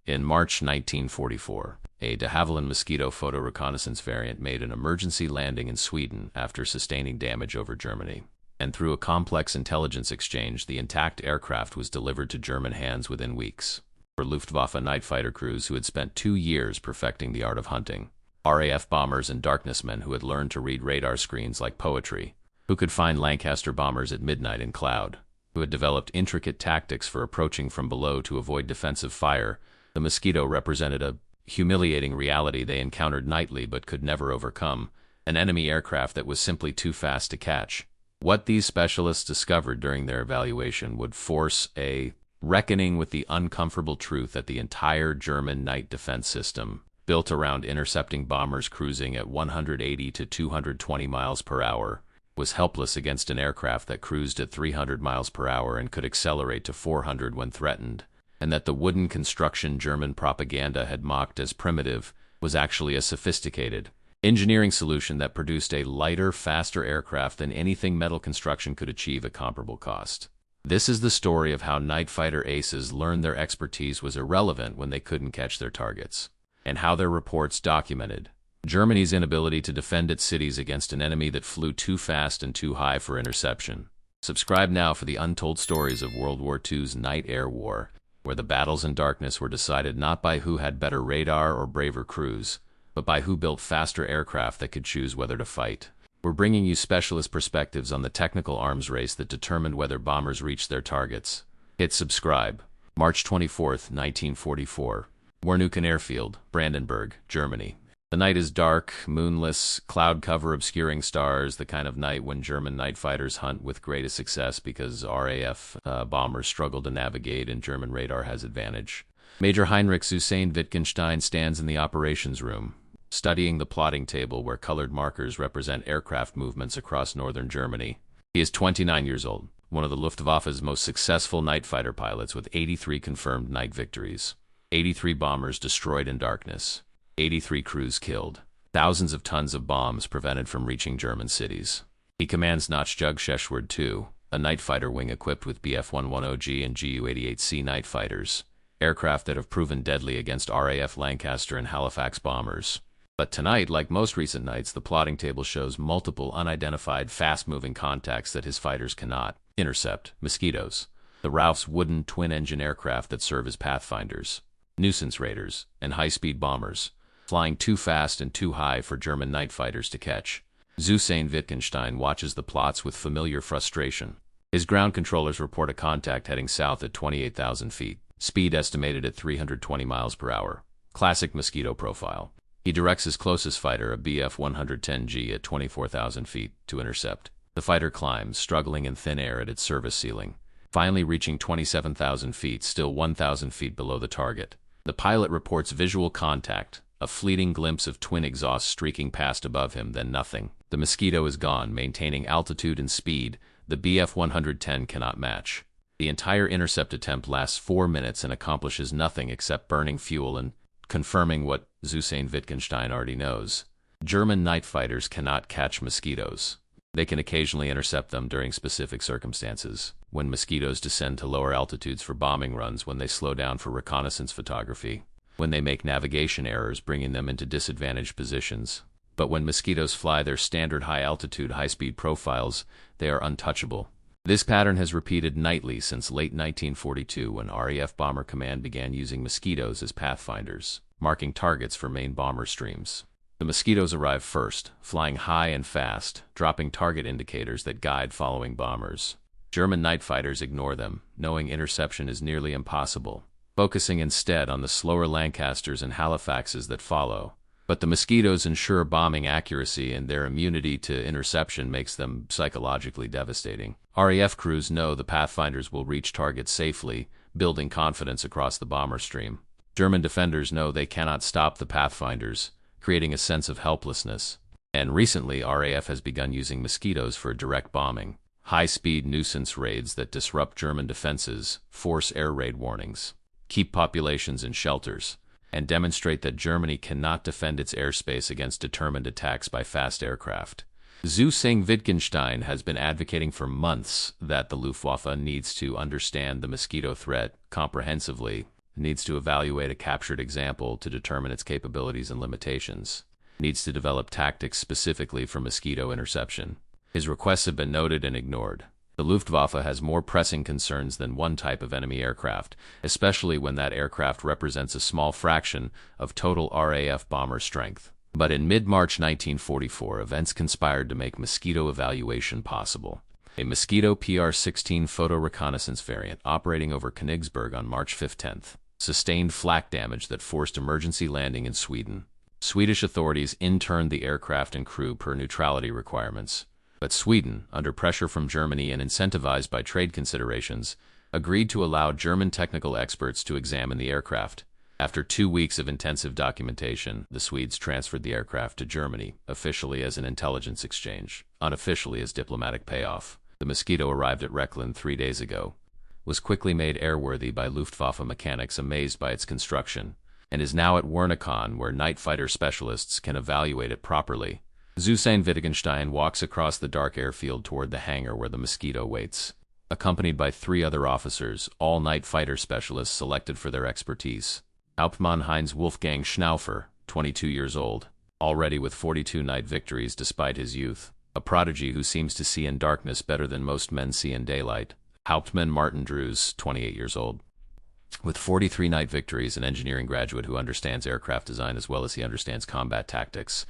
In March 1944, a de Havilland Mosquito photo reconnaissance variant made an emergency landing in Sweden after sustaining damage over Germany. And through a complex intelligence exchange, the intact aircraft was delivered to German hands within weeks. For Luftwaffe night fighter crews who had spent 2 years perfecting the art of hunting, RAF bombers and darknessmen who had learned to read radar screens like poetry, who could find Lancaster bombers at midnight in cloud, who had developed intricate tactics for approaching from below to avoid defensive fire, the Mosquito represented a humiliating reality they encountered nightly but could never overcome, an enemy aircraft that was simply too fast to catch. What these specialists discovered during their evaluation would force a reckoning with the uncomfortable truth that the entire German night defense system, built around intercepting bombers cruising at 180 to 220 miles per hour, was helpless against an aircraft that cruised at 300 miles per hour and could accelerate to 400 when threatened, and that the wooden construction German propaganda had mocked as primitive was actually a sophisticated engineering solution that produced a lighter, faster aircraft than anything metal construction could achieve at comparable cost. This is the story of how night fighter aces learned their expertise was irrelevant when they couldn't catch their targets, and how their reports documented Germany's inability to defend its cities against an enemy that flew too fast and too high for interception. Subscribe now for the untold stories of World War II's Night Air War, where the battles in darkness were decided not by who had better radar or braver crews, but by who built faster aircraft that could choose whether to fight. We're bringing you specialist perspectives on the technical arms race that determined whether bombers reached their targets. Hit subscribe. March 24, 1944. Warneuken Airfield, Brandenburg, Germany. The night is dark, moonless, cloud cover obscuring stars, the kind of night when German night fighters hunt with greatest success because RAF bombers struggle to navigate and German radar has advantage. Major Heinrich Hussein Wittgenstein stands in the operations room, studying the plotting table where colored markers represent aircraft movements across northern Germany. He is 29 years old, one of the Luftwaffe's most successful night fighter pilots with 83 confirmed night victories, 83 bombers destroyed in darkness, 83 crews killed, thousands of tons of bombs prevented from reaching German cities. He commands Nachtzugscheshward II, a night fighter wing equipped with Bf-110G and Ju-88C night fighters, aircraft that have proven deadly against RAF Lancaster and Halifax bombers. But tonight, like most recent nights, the plotting table shows multiple unidentified, fast-moving contacts that his fighters cannot intercept. Mosquitoes, the RAF's wooden twin-engine aircraft that serve as pathfinders, nuisance raiders, and high-speed bombers, flying too fast and too high for German night fighters to catch. Hussein Wittgenstein watches the plots with familiar frustration. His ground controllers report a contact heading south at 28,000 feet, speed estimated at 320 miles per hour. Classic Mosquito profile. He directs his closest fighter, a Bf-110G, at 24,000 feet, to intercept. The fighter climbs, struggling in thin air at its service ceiling, finally reaching 27,000 feet, still 1,000 feet below the target. The pilot reports visual contact, a fleeting glimpse of twin exhausts streaking past above him, then nothing. The Mosquito is gone, maintaining altitude and speed the Bf-110 cannot match. The entire intercept attempt lasts 4 minutes and accomplishes nothing except burning fuel and confirming what Hussein Wittgenstein already knows. German night fighters cannot catch Mosquitoes. They can occasionally intercept them during specific circumstances, when Mosquitoes descend to lower altitudes for bombing runs, when they slow down for reconnaissance photography, when they make navigation errors bringing them into disadvantaged positions. But when Mosquitoes fly their standard high-altitude, high-speed profiles, they are untouchable. This pattern has repeated nightly since late 1942, when RAF Bomber Command began using Mosquitoes as pathfinders, marking targets for main bomber streams. The Mosquitoes arrive first, flying high and fast, dropping target indicators that guide following bombers. German night fighters ignore them, knowing interception is nearly impossible, focusing instead on the slower Lancasters and Halifaxes that follow. But the Mosquitoes ensure bombing accuracy, and their immunity to interception makes them psychologically devastating. RAF crews know the pathfinders will reach targets safely, building confidence across the bomber stream. German defenders know they cannot stop the pathfinders, creating a sense of helplessness. And recently, RAF has begun using Mosquitoes for direct bombing, high-speed nuisance raids that disrupt German defenses, force air raid warnings, keep populations in shelters, and demonstrate that Germany cannot defend its airspace against determined attacks by fast aircraft. Hussein Wittgenstein has been advocating for months that the Luftwaffe needs to understand the Mosquito threat comprehensively needs to evaluate a captured example to determine its capabilities and limitations, needs to develop tactics specifically for Mosquito interception. His requests have been noted and ignored. The Luftwaffe has more pressing concerns than one type of enemy aircraft, especially when that aircraft represents a small fraction of total RAF bomber strength. But in mid-March 1944, events conspired to make Mosquito evaluation possible. A Mosquito PR-16 photo reconnaissance variant operating over Königsberg on March 15th sustained flak damage that forced emergency landing in Sweden. Swedish authorities interned the aircraft and crew per neutrality requirements. But Sweden, under pressure from Germany and incentivized by trade considerations, agreed to allow German technical experts to examine the aircraft. After 2 weeks of intensive documentation, the Swedes transferred the aircraft to Germany, officially as an intelligence exchange, unofficially as diplomatic payoff. The Mosquito arrived at Rechlin 3 days ago, was quickly made airworthy by Luftwaffe mechanics amazed by its construction, and is now at Wernicon where night fighter specialists can evaluate it properly. Hussein Wittgenstein walks across the dark airfield toward the hangar where the Mosquito waits, accompanied by 3 other officers, all night fighter specialists selected for their expertise. Hauptmann Heinz Wolfgang Schnaufer, 22 years old, already with 42 night victories despite his youth, a prodigy who seems to see in darkness better than most men see in daylight. Hauptmann Martin Drews, 28 years old, with 43 night victories, an engineering graduate who understands aircraft design as well as he understands combat tactics,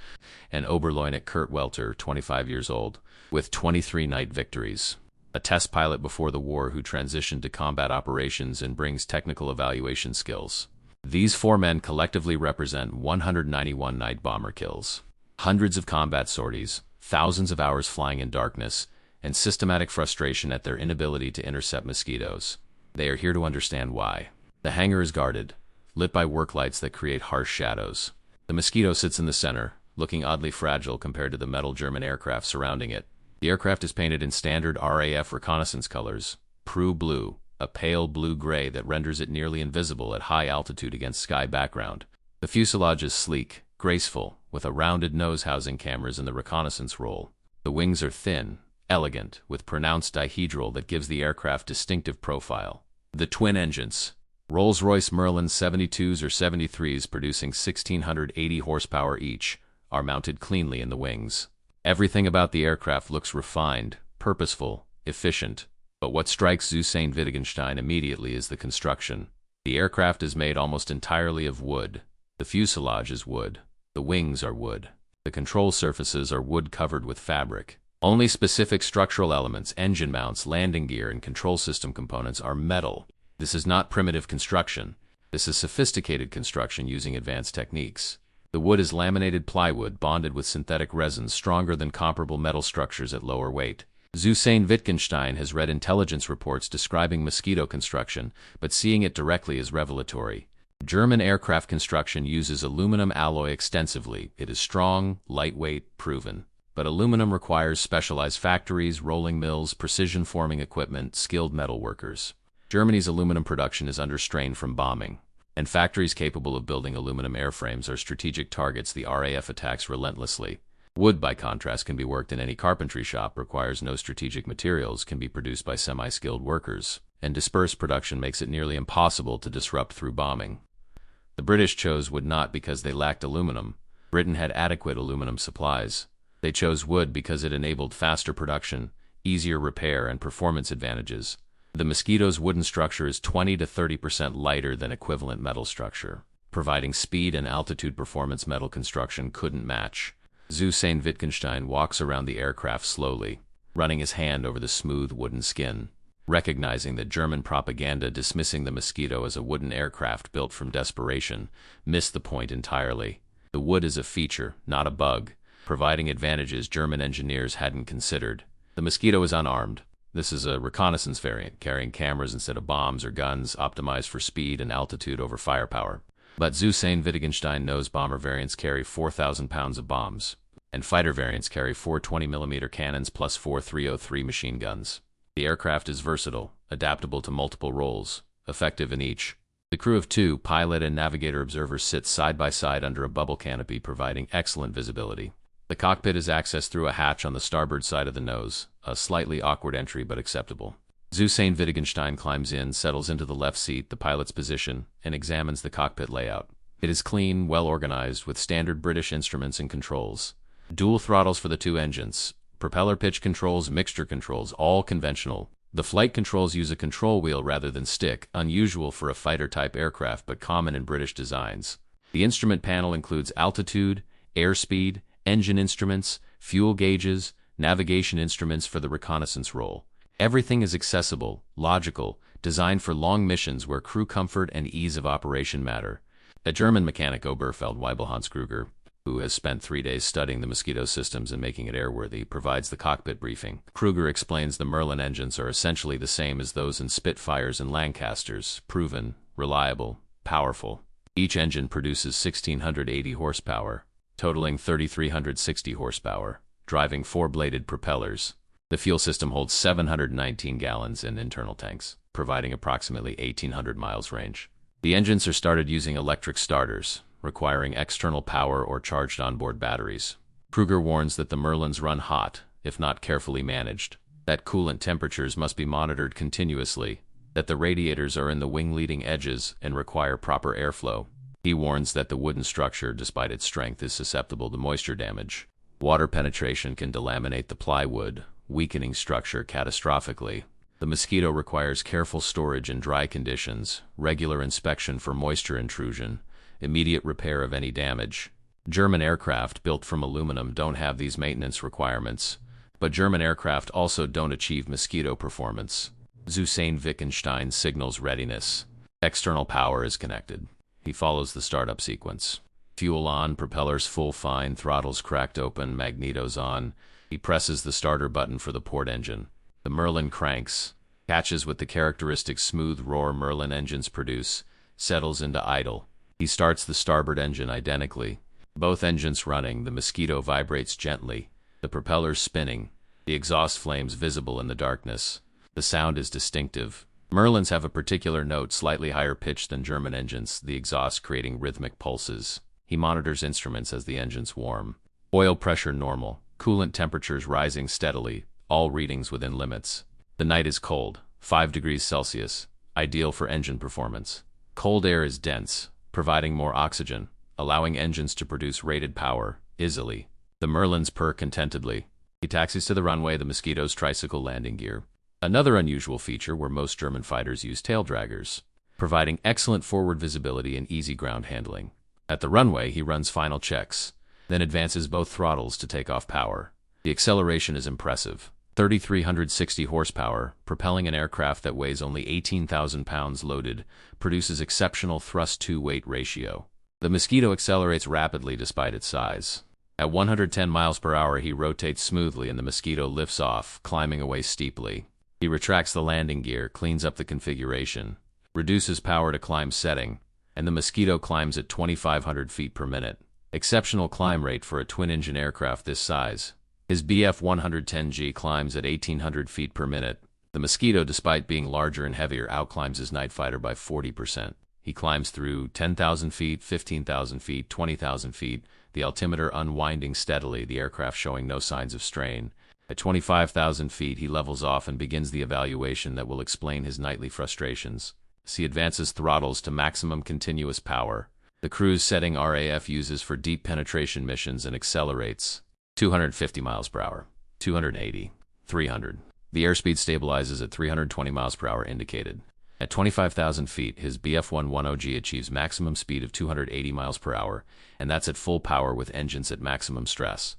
and Oberleutnant Kurt Welter, 25 years old, with 23 night victories, a test pilot before the war who transitioned to combat operations and brings technical evaluation skills. These 4 men collectively represent 191 night bomber kills, hundreds of combat sorties, thousands of hours flying in darkness, and systematic frustration at their inability to intercept mosquitoes. They are here to understand why. The hangar is guarded, lit by work lights that create harsh shadows. The Mosquito sits in the center, looking oddly fragile compared to the metal German aircraft surrounding it. The aircraft is painted in standard RAF reconnaissance colors, Prue blue, a pale blue-gray that renders it nearly invisible at high altitude against sky background. The fuselage is sleek, graceful, with a rounded nose housing cameras in the reconnaissance roll. The wings are thin, elegant, with pronounced dihedral that gives the aircraft distinctive profile. The twin engines, Rolls-Royce Merlin 72s or 73s producing 1,680 horsepower each, are mounted cleanly in the wings. Everything about the aircraft looks refined, purposeful, efficient. But what strikes Hussein Wittgenstein immediately is the construction. The aircraft is made almost entirely of wood. The fuselage is wood. The wings are wood. The control surfaces are wood covered with fabric. Only specific structural elements, engine mounts, landing gear, and control system components are metal. This is not primitive construction. This is sophisticated construction using advanced techniques. The wood is laminated plywood bonded with synthetic resins stronger than comparable metal structures at lower weight. Hussein Wittgenstein has read intelligence reports describing Mosquito construction, but seeing it directly is revelatory. German aircraft construction uses aluminum alloy extensively. It is strong, lightweight, proven. But aluminum requires specialized factories, rolling mills, precision forming equipment, skilled metal workers. Germany's aluminum production is under strain from bombing, and factories capable of building aluminum airframes are strategic targets the RAF attacks relentlessly. Wood, by contrast, can be worked in any carpentry shop, requires no strategic materials, can be produced by semi-skilled workers, and dispersed production makes it nearly impossible to disrupt through bombing. The British chose wood not because they lacked aluminum. Britain had adequate aluminum supplies. They chose wood because it enabled faster production, easier repair, and performance advantages. The Mosquito's wooden structure is 20 to 30% lighter than equivalent metal structure, providing speed and altitude performance metal construction couldn't match. Hussein Wittgenstein walks around the aircraft slowly, running his hand over the smooth wooden skin, recognizing that German propaganda dismissing the Mosquito as a wooden aircraft built from desperation missed the point entirely. The wood is a feature, not a bug, providing advantages German engineers hadn't considered. The Mosquito is unarmed. This is a reconnaissance variant, carrying cameras instead of bombs or guns, optimized for speed and altitude over firepower. But Hussein Wittgenstein knows bomber variants carry 4,000 pounds of bombs, and fighter variants carry 4 20mm cannons plus 4 303 machine guns. The aircraft is versatile, adaptable to multiple roles, effective in each. The crew of 2, pilot and navigator observers, sit side by side under a bubble canopy, providing excellent visibility. The cockpit is accessed through a hatch on the starboard side of the nose, a slightly awkward entry but acceptable. Züsein Wittgenstein climbs in, settles into the left seat, the pilot's position, and examines the cockpit layout. It is clean, well organized, with standard British instruments and controls. Dual throttles for the two engines, propeller pitch controls, mixture controls, all conventional. The flight controls use a control wheel rather than stick, unusual for a fighter-type aircraft but common in British designs. The instrument panel includes altitude, airspeed, engine instruments, fuel gauges, navigation instruments for the reconnaissance role. Everything is accessible, logical, designed for long missions where crew comfort and ease of operation matter. A German mechanic Oberfeld Weibel who has spent 3 days studying the Mosquito systems and making it airworthy, provides the cockpit briefing. Kruger explains the Merlin engines are essentially the same as those in Spitfires and Lancasters, proven, reliable, powerful. Each engine produces 1,680 horsepower, totaling 3,360 horsepower, driving 4-bladed propellers. The fuel system holds 719 gallons in internal tanks, providing approximately 1,800 miles range. The engines are started using electric starters, requiring external power or charged onboard batteries. Kruger warns that the Merlins run hot, if not carefully managed, that coolant temperatures must be monitored continuously, that the radiators are in the wing leading edges and require proper airflow. He warns that the wooden structure, despite its strength, is susceptible to moisture damage. Water penetration can delaminate the plywood, weakening structure catastrophically. The Mosquito requires careful storage in dry conditions, regular inspection for moisture intrusion, immediate repair of any damage. German aircraft built from aluminum don't have these maintenance requirements, but German aircraft also don't achieve Mosquito performance. Züsein Wittgenstein signals readiness. External power is connected. He follows the startup sequence. Fuel on, propellers full fine, throttles cracked open, magnetos on. He presses the starter button for the port engine. The Merlin cranks, catches with the characteristic smooth roar Merlin engines produce, settles into idle. He starts the starboard engine identically. Both engines running, the Mosquito vibrates gently, the propellers spinning, the exhaust flames visible in the darkness. The sound is distinctive. Merlins have a particular note slightly higher pitched than German engines, the exhaust creating rhythmic pulses. He monitors instruments as the engines warm. Oil pressure normal, coolant temperatures rising steadily, all readings within limits. The night is cold, 5 degrees Celsius, ideal for engine performance. Cold air is dense, providing more oxygen, allowing engines to produce rated power, easily. The Merlins purr contentedly. He taxis to the runway, the Mosquito's tricycle landing gear. Another unusual feature where most German fighters use tail draggers, providing excellent forward visibility and easy ground handling. At the runway, he runs final checks, then advances both throttles to take off power. The acceleration is impressive. 3,360 horsepower, propelling an aircraft that weighs only 18,000 pounds loaded, produces exceptional thrust-to-weight ratio. The Mosquito accelerates rapidly despite its size. At 110 miles per hour, he rotates smoothly and the Mosquito lifts off, climbing away steeply. He retracts the landing gear, cleans up the configuration, reduces power to climb setting, and the Mosquito climbs at 2,500 feet per minute. Exceptional climb rate for a twin-engine aircraft this size. His Bf-110G climbs at 1,800 feet per minute. The Mosquito, despite being larger and heavier, outclimbs his night fighter by 40%. He climbs through 10,000 feet, 15,000 feet, 20,000 feet, the altimeter unwinding steadily, the aircraft showing no signs of strain. At 25,000 feet, he levels off and begins the evaluation that will explain his nightly frustrations. He advances throttles to maximum continuous power. The cruise setting RAF uses for deep penetration missions and accelerates. 250 miles per hour, 280, 300. The airspeed stabilizes at 320 miles per hour indicated. At 25,000 feet, his Bf-110G achieves maximum speed of 280 miles per hour, and that's at full power with engines at maximum stress.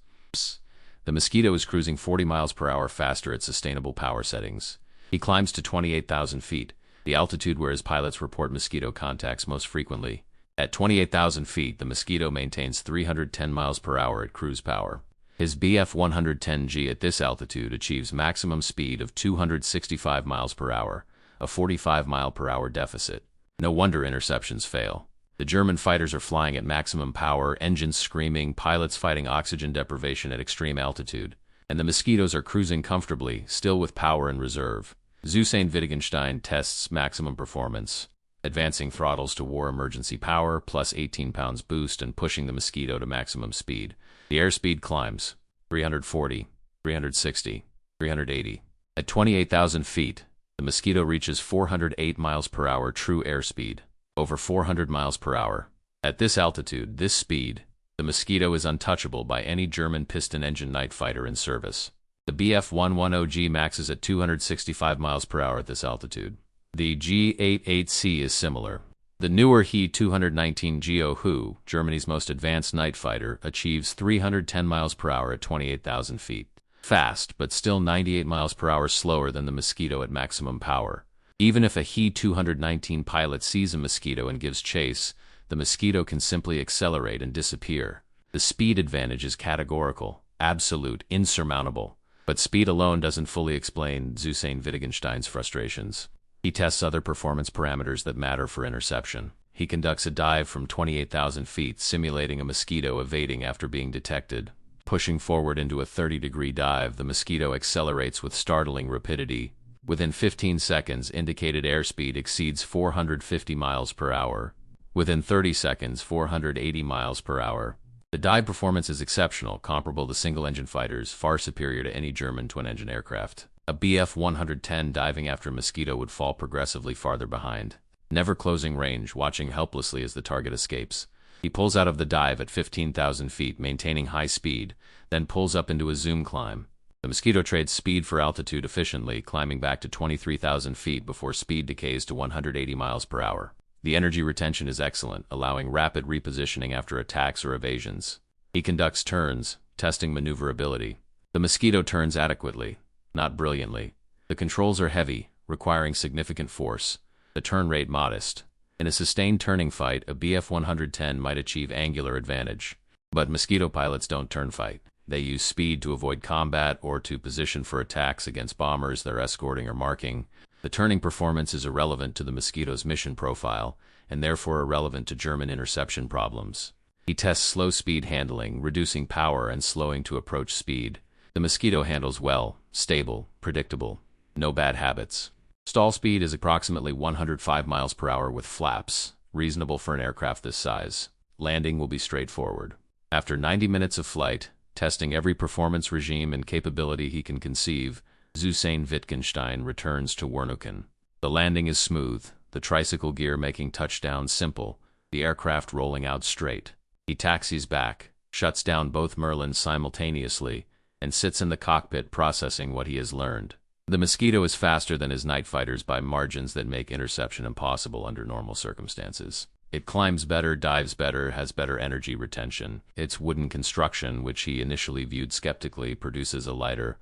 The Mosquito is cruising 40 miles per hour faster at sustainable power settings. He climbs to 28,000 feet, the altitude where his pilots report Mosquito contacts most frequently. At 28,000 feet, the Mosquito maintains 310 miles per hour at cruise power. His Bf-110G at this altitude achieves maximum speed of 265 miles per hour, a 45 mile per hour deficit. No wonder interceptions fail. The German fighters are flying at maximum power, engines screaming, pilots fighting oxygen deprivation at extreme altitude, and the Mosquitoes are cruising comfortably, still with power in reserve. Züsein Wittgenstein tests maximum performance, advancing throttles to war emergency power, plus 18 pounds boost and pushing the Mosquito to maximum speed. The airspeed climbs 340, 360, 380. At 28,000 feet, The Mosquito reaches 408 miles per hour true airspeed, over 400 miles per hour. At this altitude, this speed, the Mosquito is untouchable by any German piston engine night fighter in service. The Bf-110G maxes at 265 miles per hour at this altitude. The G-88C is similar. The newer He-219 Geo-Hu, Germany's most advanced night fighter, achieves 310 miles per hour at 28,000 feet. Fast, but still 98 miles per hour slower than the Mosquito at maximum power. Even if a He-219 pilot sees a Mosquito and gives chase, the Mosquito can simply accelerate and disappear. The speed advantage is categorical, absolute, insurmountable. But speed alone doesn't fully explain Hussein Wittgenstein's frustrations. He tests other performance parameters that matter for interception. He conducts a dive from 28,000 feet, simulating a Mosquito evading after being detected. Pushing forward into a 30-degree dive, the Mosquito accelerates with startling rapidity. Within 15 seconds, indicated airspeed exceeds 450 miles per hour. Within 30 seconds, 480 miles per hour. The dive performance is exceptional, comparable to single-engine fighters, far superior to any German twin-engine aircraft. A Bf-110 diving after a Mosquito would fall progressively farther behind, never closing range, watching helplessly as the target escapes. He pulls out of the dive at 15,000 feet, maintaining high speed, then pulls up into a zoom climb. The Mosquito trades speed for altitude efficiently, climbing back to 23,000 feet before speed decays to 180 miles per hour. The energy retention is excellent, allowing rapid repositioning after attacks or evasions. He conducts turns, testing maneuverability. The Mosquito turns adequately, not brilliantly. The controls are heavy, requiring significant force. The turn rate modest. In a sustained turning fight, a Bf-110 might achieve angular advantage. But Mosquito pilots don't turn fight. They use speed to avoid combat or to position for attacks against bombers they're escorting or marking. The turning performance is irrelevant to the Mosquito's mission profile, and therefore irrelevant to German interception problems. He tests slow speed handling, reducing power and slowing to approach speed. The Mosquito handles well, stable, predictable. No bad habits. Stall speed is approximately 105 miles per hour with flaps, reasonable for an aircraft this size. Landing will be straightforward. After 90 minutes of flight, testing every performance regime and capability he can conceive, Hussein Wittgenstein returns to Wernuken. The landing is smooth, the tricycle gear making touchdown simple, the aircraft rolling out straight. He taxis back, shuts down both Merlins simultaneously, and sits in the cockpit processing what he has learned. The Mosquito is faster than his night fighters by margins that make interception impossible under normal circumstances. It climbs better, dives better, has better energy retention. Its wooden construction, which he initially viewed skeptically, produces a lighter,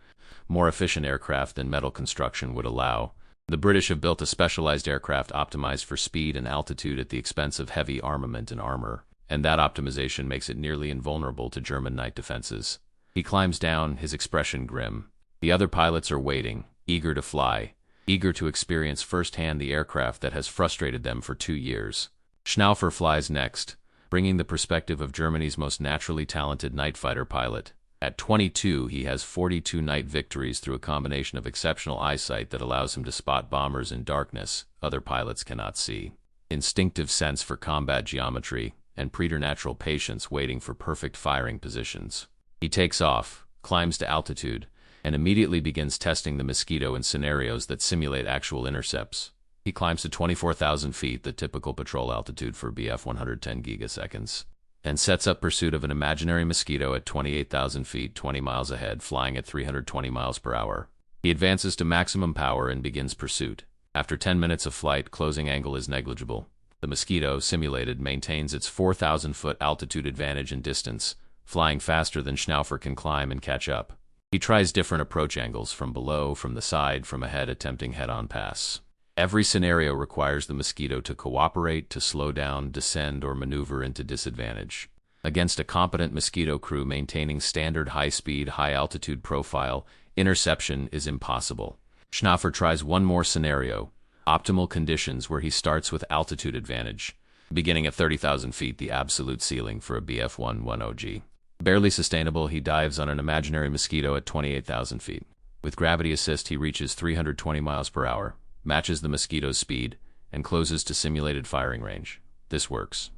more efficient aircraft than metal construction would allow. The British have built a specialized aircraft optimized for speed and altitude at the expense of heavy armament and armor, and that optimization makes it nearly invulnerable to German night defenses. He climbs down, his expression grim. The other pilots are waiting, eager to fly, eager to experience firsthand the aircraft that has frustrated them for 2 years. Schnaufer flies next, bringing the perspective of Germany's most naturally talented night fighter pilot. At 22, he has 42 night victories through a combination of exceptional eyesight that allows him to spot bombers in darkness other pilots cannot see, instinctive sense for combat geometry, and preternatural patience waiting for perfect firing positions. He takes off, climbs to altitude, and immediately begins testing the Mosquito in scenarios that simulate actual intercepts. He climbs to 24,000 feet, the typical patrol altitude for Bf-110 gigaseconds, and sets up pursuit of an imaginary Mosquito at 28,000 feet, 20 miles ahead, flying at 320 miles per hour. He advances to maximum power and begins pursuit. After 10 minutes of flight, closing angle is negligible. The Mosquito, simulated, maintains its 4,000-foot altitude advantage in distance, flying faster than Schnaufer can climb and catch up. He tries different approach angles, from below, from the side, from ahead, attempting head-on pass. Every scenario requires the Mosquito to cooperate, to slow down, descend, or maneuver into disadvantage. Against a competent Mosquito crew maintaining standard high-speed, high-altitude profile, interception is impossible. Schnaufer tries one more scenario, optimal conditions, where he starts with altitude advantage, beginning at 30,000 feet, the absolute ceiling for a Bf-110G. Barely sustainable, he dives on an imaginary Mosquito at 28,000 feet. With gravity assist, he reaches 320 miles per hour. Matches the Mosquito's speed, and closes to simulated firing range. This works.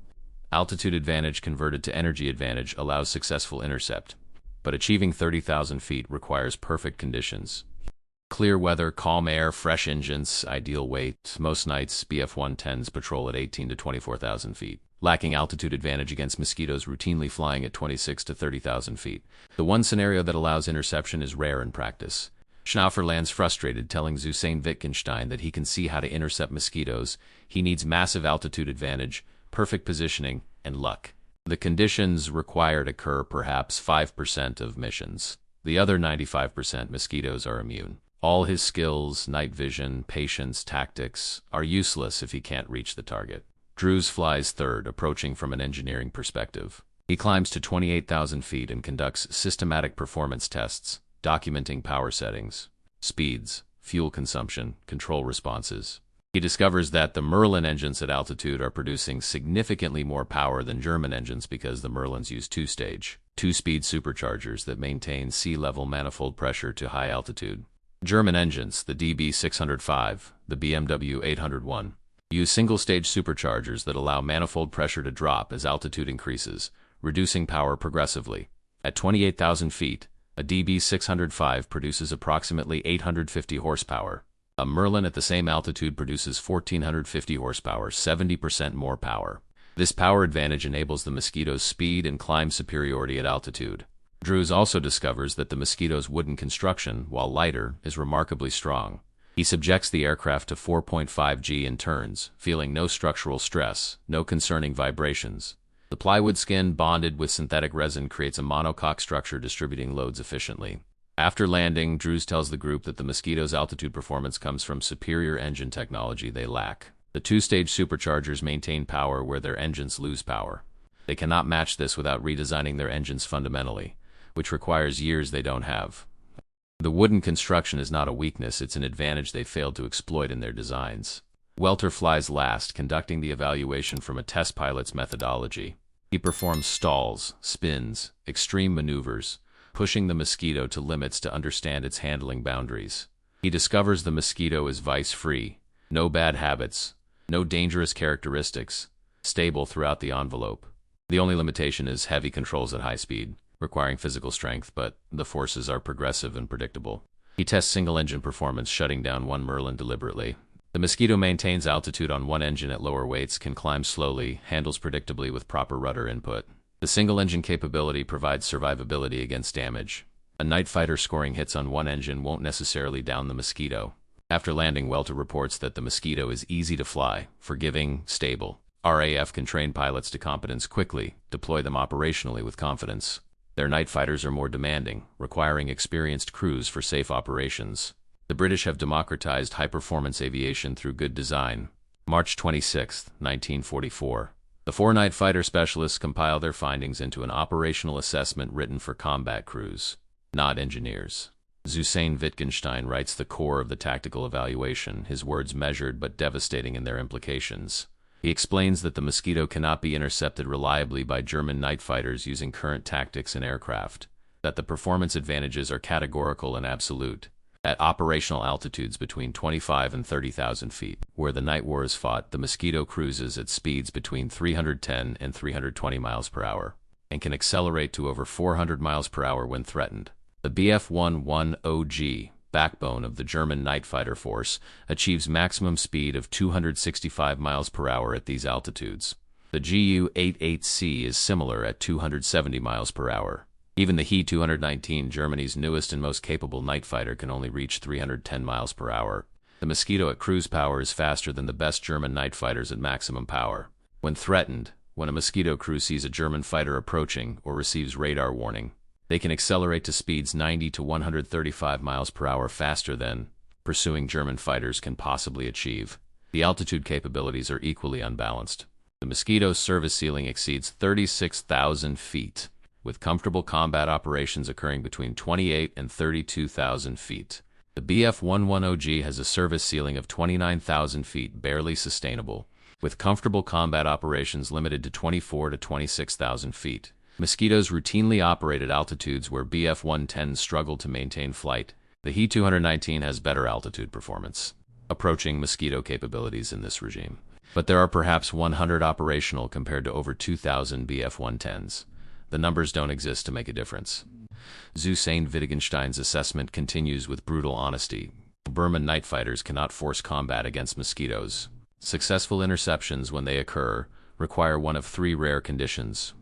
Altitude advantage converted to energy advantage allows successful intercept, but achieving 30,000 feet requires perfect conditions. Clear weather, calm air, fresh engines, ideal weight. Most nights, BF-110s patrol at 18 to 24,000 feet, lacking altitude advantage against Mosquitoes routinely flying at 26 to 30,000 feet. The one scenario that allows interception is rare in practice. Schnaufer lands frustrated, telling Zusain Wittgenstein that he can see how to intercept Mosquitoes. He needs massive altitude advantage, perfect positioning, and luck. The conditions required occur perhaps 5% of missions. The other 95% Mosquitoes are immune. All his skills, night vision, patience, tactics, are useless if he can't reach the target. Drews flies third, approaching from an engineering perspective. He climbs to 28,000 feet and conducts systematic performance tests, documenting power settings, speeds, fuel consumption, control responses. He discovers that the Merlin engines at altitude are producing significantly more power than German engines because the Merlins use two-speed superchargers that maintain sea-level manifold pressure to high altitude. German engines, the DB605, the BMW 801, use single-stage superchargers that allow manifold pressure to drop as altitude increases, reducing power progressively. At 28,000 feet, a DB605 produces approximately 850 horsepower. A Merlin at the same altitude produces 1,450 horsepower, 70% more power. This power advantage enables the Mosquito's speed and climb superiority at altitude. Drews also discovers that the Mosquito's wooden construction, while lighter, is remarkably strong. He subjects the aircraft to 4.5 G in turns, feeling no structural stress, no concerning vibrations. The plywood skin bonded with synthetic resin creates a monocoque structure distributing loads efficiently. After landing, Drews tells the group that the Mosquito's altitude performance comes from superior engine technology they lack. The two-stage superchargers maintain power where their engines lose power. They cannot match this without redesigning their engines fundamentally, which requires years they don't have. The wooden construction is not a weakness, it's an advantage they failed to exploit in their designs. Welter flies last, conducting the evaluation from a test pilot's methodology. He performs stalls, spins, extreme maneuvers, pushing the Mosquito to limits to understand its handling boundaries. He discovers the Mosquito is vice-free, no bad habits, no dangerous characteristics, stable throughout the envelope. The only limitation is heavy controls at high speed, requiring physical strength, but the forces are progressive and predictable. He tests single-engine performance, shutting down one Merlin deliberately. The Mosquito maintains altitude on one engine at lower weights, can climb slowly, handles predictably with proper rudder input. The single-engine capability provides survivability against damage. A night fighter scoring hits on one engine won't necessarily down the Mosquito. After landing, Welter reports that the Mosquito is easy to fly, forgiving, stable. RAF can train pilots to competence quickly, deploy them operationally with confidence. Their night fighters are more demanding, requiring experienced crews for safe operations. The British have democratized high-performance aviation through good design. March 26, 1944. The four night fighter specialists compile their findings into an operational assessment written for combat crews, not engineers. Zusain Wittgenstein writes the core of the tactical evaluation, his words measured but devastating in their implications. He explains that the Mosquito cannot be intercepted reliably by German night fighters using current tactics and aircraft, that the performance advantages are categorical and absolute. At operational altitudes between 25 and 30,000 feet, where the night war is fought, the Mosquito cruises at speeds between 310 and 320 miles per hour, and can accelerate to over 400 miles per hour when threatened. The Bf-110G, backbone of the German night fighter force, achieves maximum speed of 265 miles per hour at these altitudes. The Gu-88C is similar at 270 miles per hour. Even the He-219, Germany's newest and most capable night fighter, can only reach 310 miles per hour. The Mosquito at cruise power is faster than the best German night fighters at maximum power. When threatened, when a Mosquito crew sees a German fighter approaching or receives radar warning, they can accelerate to speeds 90 to 135 miles per hour faster than pursuing German fighters can possibly achieve. The altitude capabilities are equally unbalanced. The Mosquito's service ceiling exceeds 36,000 feet. With comfortable combat operations occurring between 28 and 32,000 feet. The Bf-110G has a service ceiling of 29,000 feet, barely sustainable, with comfortable combat operations limited to 24 to 26,000 feet. Mosquitoes routinely operate at altitudes where Bf-110s struggle to maintain flight. The He-219 has better altitude performance, approaching Mosquito capabilities in this regime. But there are perhaps 100 operational compared to over 2,000 Bf-110s. The numbers don't exist to make a difference. Zusain Wittgenstein's assessment continues with brutal honesty. Burman night fighters cannot force combat against mosquitoes. Successful interceptions, when they occur, require one of three rare conditions.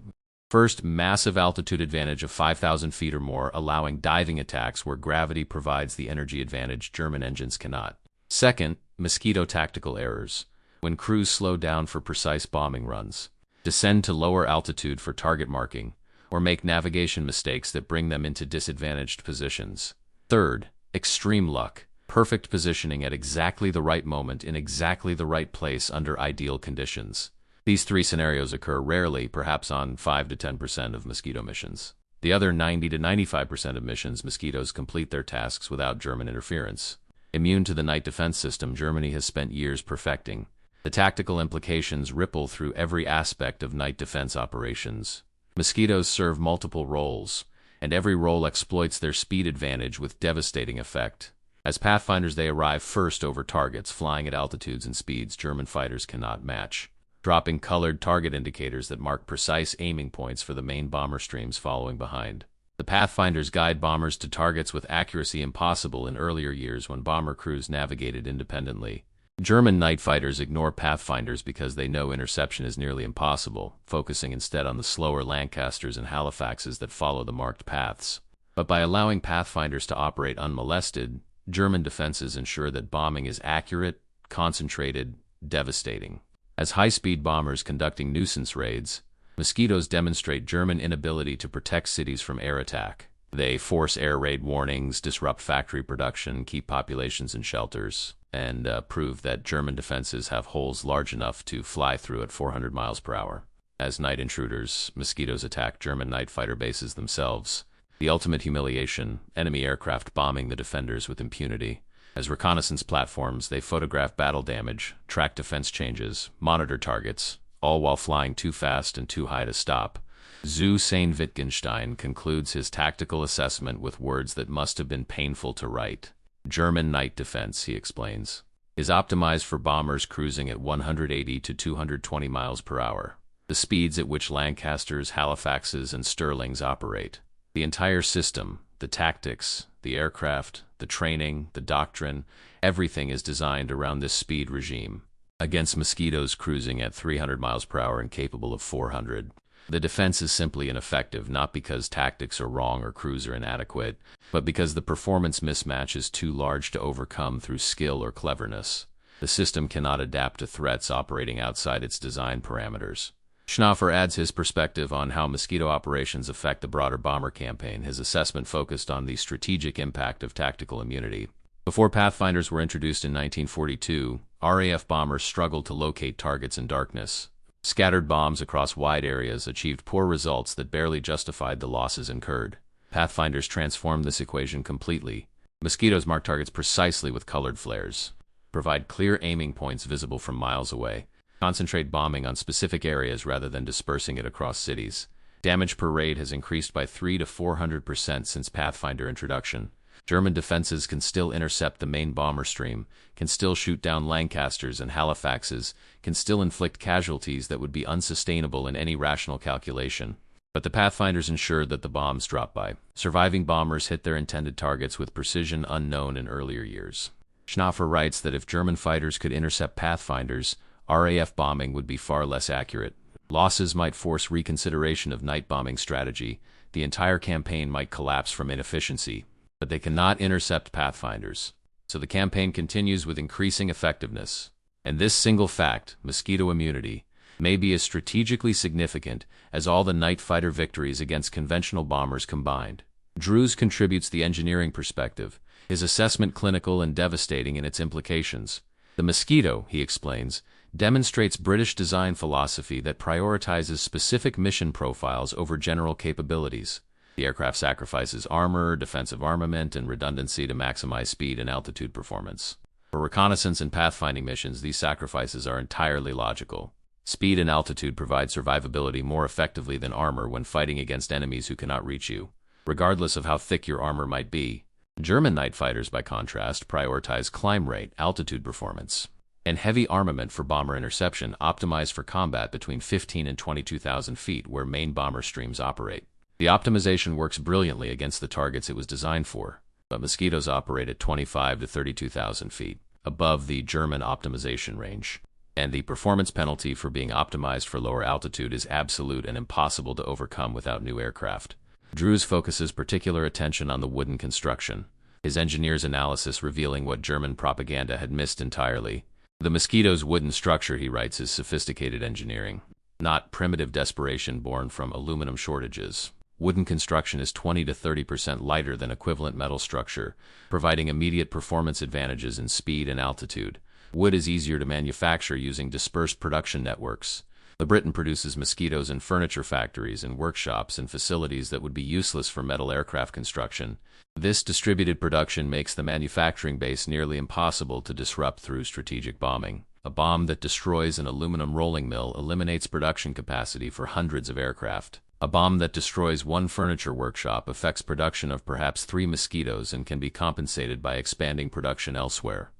First, massive altitude advantage of 5,000 feet or more, allowing diving attacks where gravity provides the energy advantage German engines cannot. Second, Mosquito tactical errors, when crews slow down for precise bombing runs, descend to lower altitude for target marking, or make navigation mistakes that bring them into disadvantaged positions. Third, extreme luck, perfect positioning at exactly the right moment in exactly the right place under ideal conditions. These three scenarios occur rarely, perhaps on 5 to 10% of Mosquito missions. The other 90 to 95% of missions, Mosquitoes complete their tasks without German interference. Immune to the night defense system Germany has spent years perfecting, the tactical implications ripple through every aspect of night defense operations. Mosquitoes serve multiple roles, and every role exploits their speed advantage with devastating effect. As pathfinders, they arrive first over targets, flying at altitudes and speeds German fighters cannot match, dropping colored target indicators that mark precise aiming points for the main bomber streams following behind. The pathfinders guide bombers to targets with accuracy impossible in earlier years when bomber crews navigated independently. German night fighters ignore pathfinders because they know interception is nearly impossible, focusing instead on the slower Lancasters and Halifaxes that follow the marked paths. But by allowing pathfinders to operate unmolested, German defenses ensure that bombing is accurate, concentrated, devastating. As high-speed bombers conducting nuisance raids, Mosquitoes demonstrate German inability to protect cities from air attack. They force air raid warnings, disrupt factory production, keep populations in shelters, and prove that German defenses have holes large enough to fly through at 400 miles per hour. As night intruders, Mosquitoes attack German night fighter bases themselves. The ultimate humiliation, enemy aircraft bombing the defenders with impunity. As reconnaissance platforms, they photograph battle damage, track defense changes, monitor targets, all while flying too fast and too high to stop. Zu Sayn Wittgenstein concludes his tactical assessment with words that must have been painful to write. German night defense, he explains, is optimized for bombers cruising at 180 to 220 miles per hour, the speeds at which Lancasters, Halifaxes, and Stirlings operate. The entire system, the tactics, the aircraft, the training, the doctrine, everything is designed around this speed regime. Against Mosquitoes cruising at 300 miles per hour and capable of 400, the defense is simply ineffective, not because tactics are wrong or crews are inadequate, but because the performance mismatch is too large to overcome through skill or cleverness. The system cannot adapt to threats operating outside its design parameters. Schnaufer adds his perspective on how Mosquito operations affect the broader bomber campaign. His assessment focused on the strategic impact of tactical immunity. Before Pathfinders were introduced in 1942, RAF bombers struggled to locate targets in darkness. Scattered bombs across wide areas achieved poor results that barely justified the losses incurred. Pathfinders transformed this equation completely. Mosquitoes mark targets precisely with colored flares, provide clear aiming points visible from miles away, concentrate bombing on specific areas rather than dispersing it across cities. Damage per raid has increased by 300 to 400% since Pathfinder introduction. German defenses can still intercept the main bomber stream, can still shoot down Lancasters and Halifaxes, can still inflict casualties that would be unsustainable in any rational calculation. But the Pathfinders ensured that the bombs dropped by. Surviving bombers hit their intended targets with precision unknown in earlier years. Schnaufer writes that if German fighters could intercept Pathfinders, RAF bombing would be far less accurate. Losses might force reconsideration of night bombing strategy. The entire campaign might collapse from inefficiency. But they cannot intercept Pathfinders. So the campaign continues with increasing effectiveness. And this single fact, Mosquito immunity, may be as strategically significant as all the night fighter victories against conventional bombers combined. Drews contributes the engineering perspective, his assessment clinical and devastating in its implications. The Mosquito, he explains, demonstrates British design philosophy that prioritizes specific mission profiles over general capabilities. The aircraft sacrifices armor, defensive armament, and redundancy to maximize speed and altitude performance. For reconnaissance and pathfinding missions, these sacrifices are entirely logical. Speed and altitude provide survivability more effectively than armor when fighting against enemies who cannot reach you, regardless of how thick your armor might be. German night fighters, by contrast, prioritize climb rate, altitude performance, and heavy armament for bomber interception, optimized for combat between 15 and 22,000 feet where main bomber streams operate. The optimization works brilliantly against the targets it was designed for. but Mosquitoes operate at 25 to 32,000 feet, above the German optimization range. And the performance penalty for being optimized for lower altitude is absolute and impossible to overcome without new aircraft. Drews focuses particular attention on the wooden construction, his engineer's analysis revealing what German propaganda had missed entirely. The Mosquito's wooden structure, he writes, is sophisticated engineering, not primitive desperation born from aluminum shortages. Wooden construction is 20 to 30% lighter than equivalent metal structure, providing immediate performance advantages in speed and altitude. Wood is easier to manufacture using dispersed production networks. The Britain produces Mosquitoes in furniture factories and workshops and facilities that would be useless for metal aircraft construction. This distributed production makes the manufacturing base nearly impossible to disrupt through strategic bombing. A bomb that destroys an aluminum rolling mill eliminates production capacity for hundreds of aircraft. A bomb that destroys one furniture workshop affects production of perhaps 3 Mosquitoes and can be compensated by expanding production elsewhere.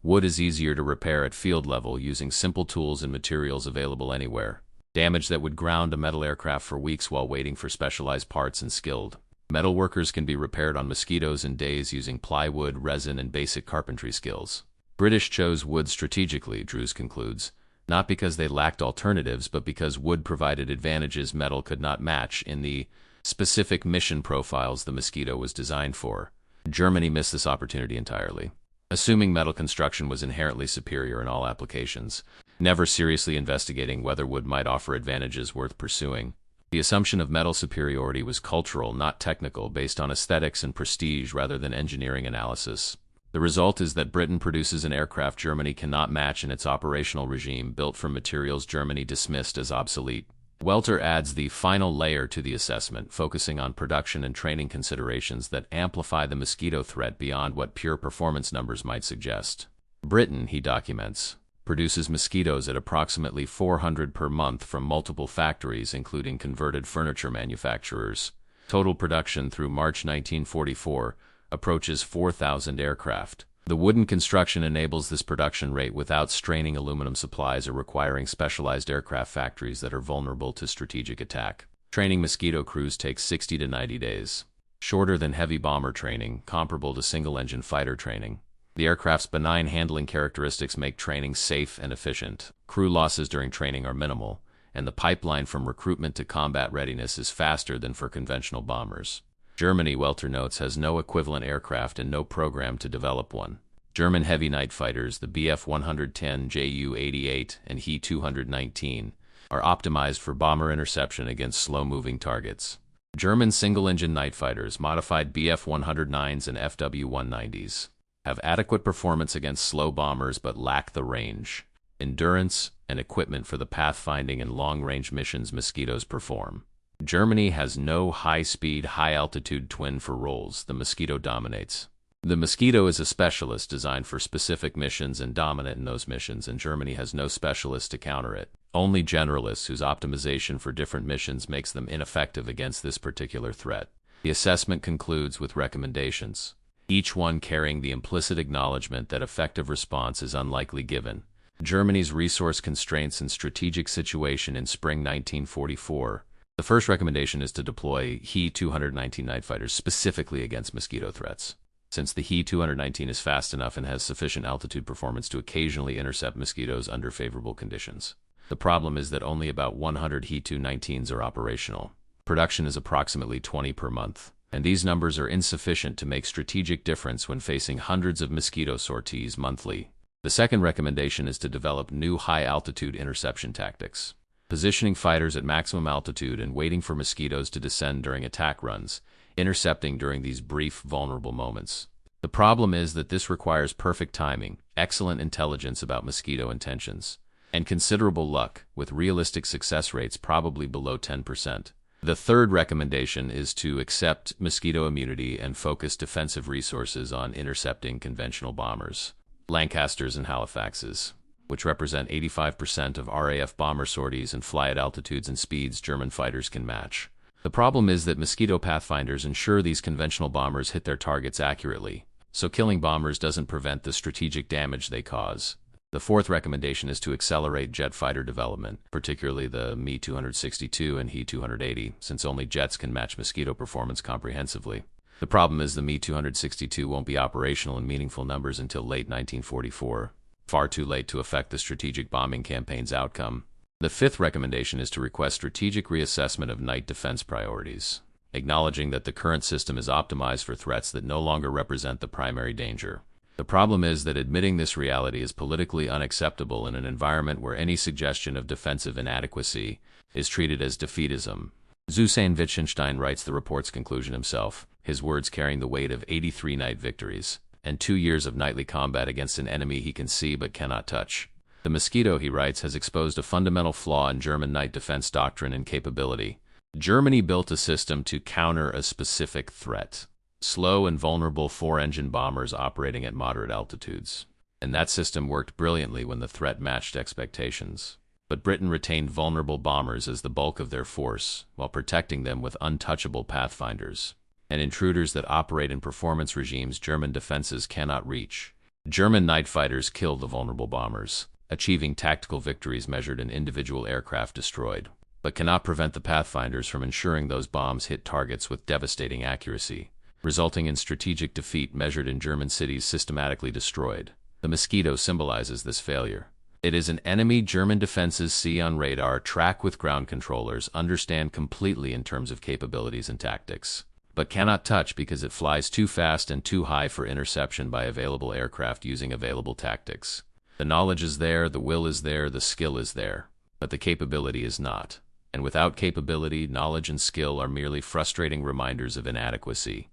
Wood is easier to repair at field level using simple tools and materials available anywhere. Damage that would ground a metal aircraft for weeks while waiting for specialized parts and skilled metal workers can be repaired on Mosquitoes in days using plywood, resin, and basic carpentry skills. British chose wood strategically, Drews concludes, not because they lacked alternatives, but because wood provided advantages metal could not match in the specific mission profiles the Mosquito was designed for. Germany missed this opportunity entirely, assuming metal construction was inherently superior in all applications, never seriously investigating whether wood might offer advantages worth pursuing. The assumption of metal superiority was cultural, not technical, based on aesthetics and prestige rather than engineering analysis. The result is that Britain produces an aircraft Germany cannot match in its operational regime, built from materials Germany dismissed as obsolete. Welter adds the final layer to the assessment, focusing on production and training considerations that amplify the Mosquito threat beyond what pure performance numbers might suggest. Britain, he documents, produces Mosquitoes at approximately 400 per month from multiple factories, including converted furniture manufacturers. Total production through March 1944 approaches 4,000 aircraft. The wooden construction enables this production rate without straining aluminum supplies or requiring specialized aircraft factories that are vulnerable to strategic attack. Training Mosquito crews takes 60 to 90 days. Shorter than heavy bomber training, comparable to single-engine fighter training. The aircraft's benign handling characteristics make training safe and efficient. Crew losses during training are minimal, and the pipeline from recruitment to combat readiness is faster than for conventional bombers. Germany, Welter notes, has no equivalent aircraft and no program to develop one. German heavy night fighters, the Bf-110, Ju-88, and He-219, are optimized for bomber interception against slow-moving targets. German single-engine night fighters, modified Bf-109s and Fw-190s, have adequate performance against slow bombers but lack the range, endurance, and equipment for the pathfinding and long-range missions Mosquitoes perform. Germany has no high-speed, high-altitude twin for roles. The Mosquito dominates. The Mosquito is a specialist designed for specific missions and dominant in those missions, and Germany has no specialists to counter it. Only generalists whose optimization for different missions makes them ineffective against this particular threat. The assessment concludes with recommendations, each one carrying the implicit acknowledgement that effective response is unlikely given. Germany's resource constraints and strategic situation in spring 1944. The first recommendation is to deploy He-219 night fighters specifically against Mosquito threats. Since the He-219 is fast enough and has sufficient altitude performance to occasionally intercept Mosquitoes under favorable conditions. The problem is that only about 100 He-219s are operational. Production is approximately 20 per month, and these numbers are insufficient to make strategic difference when facing hundreds of Mosquito sorties monthly. The second recommendation is to develop new high-altitude interception tactics. Positioning fighters at maximum altitude and waiting for Mosquitoes to descend during attack runs, intercepting during these brief, vulnerable moments. The problem is that this requires perfect timing, excellent intelligence about Mosquito intentions, and considerable luck, with realistic success rates probably below 10%. The third recommendation is to accept Mosquito immunity and focus defensive resources on intercepting conventional bombers, Lancasters and Halifaxes, which represent 85% of RAF bomber sorties and fly at altitudes and speeds German fighters can match. The problem is that Mosquito pathfinders ensure these conventional bombers hit their targets accurately, so killing bombers doesn't prevent the strategic damage they cause. The fourth recommendation is to accelerate jet fighter development, particularly the Me-262 and He-280, since only jets can match Mosquito performance comprehensively. The problem is the Me-262 won't be operational in meaningful numbers until late 1944, far too late to affect the strategic bombing campaign's outcome. The fifth recommendation is to request strategic reassessment of night defense priorities, acknowledging that the current system is optimized for threats that no longer represent the primary danger. The problem is that admitting this reality is politically unacceptable in an environment where any suggestion of defensive inadequacy is treated as defeatism. Zhusein Wittgenstein writes the report's conclusion himself, his words carrying the weight of 83 night victories and 2 years of nightly combat against an enemy he can see but cannot touch. The Mosquito, he writes, has exposed a fundamental flaw in German night defense doctrine and capability. Germany built a system to counter a specific threat: slow and vulnerable four-engine bombers operating at moderate altitudes. And that system worked brilliantly when the threat matched expectations. But Britain retained vulnerable bombers as the bulk of their force, while protecting them with untouchable pathfinders and intruders that operate in performance regimes German defenses cannot reach. German night fighters killed the vulnerable bombers, achieving tactical victories measured in individual aircraft destroyed, but cannot prevent the pathfinders from ensuring those bombs hit targets with devastating accuracy, resulting in strategic defeat measured in German cities systematically destroyed. The Mosquito symbolizes this failure. It is an enemy German defenses see on radar, track with ground controllers, understand completely in terms of capabilities and tactics, but cannot touch because it flies too fast and too high for interception by available aircraft using available tactics. The knowledge is there, the will is there, the skill is there, but the capability is not. And without capability, knowledge and skill are merely frustrating reminders of inadequacy.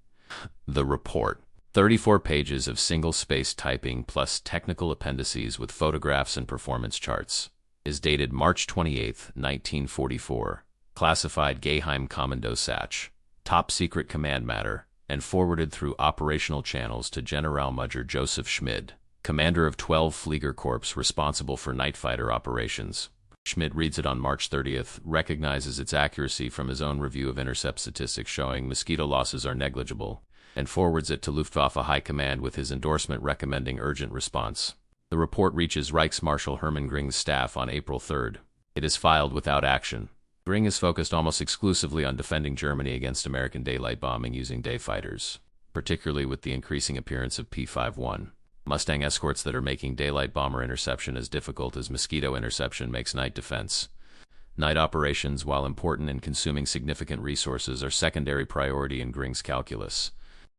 The report, 34 pages of single-space typing plus technical appendices with photographs and performance charts, is dated March 28, 1944, classified Geheim Kommando Sach, top secret command matter, and forwarded through operational channels to Generalmajor Joseph Schmid, commander of 12 Flieger Corps responsible for night fighter operations. Schmid reads it on March 30th, recognizes its accuracy from his own review of intercept statistics showing Mosquito losses are negligible, and forwards it to Luftwaffe High Command with his endorsement recommending urgent response. The report reaches Reichsmarshal Hermann Göring's staff on April 3rd. It is filed without action. Göring is focused almost exclusively on defending Germany against American daylight bombing using day fighters, particularly with the increasing appearance of P-51 Mustang escorts that are making daylight bomber interception as difficult as Mosquito interception makes night defense. Night operations, while important and consuming significant resources, are secondary priority in Göring's calculus.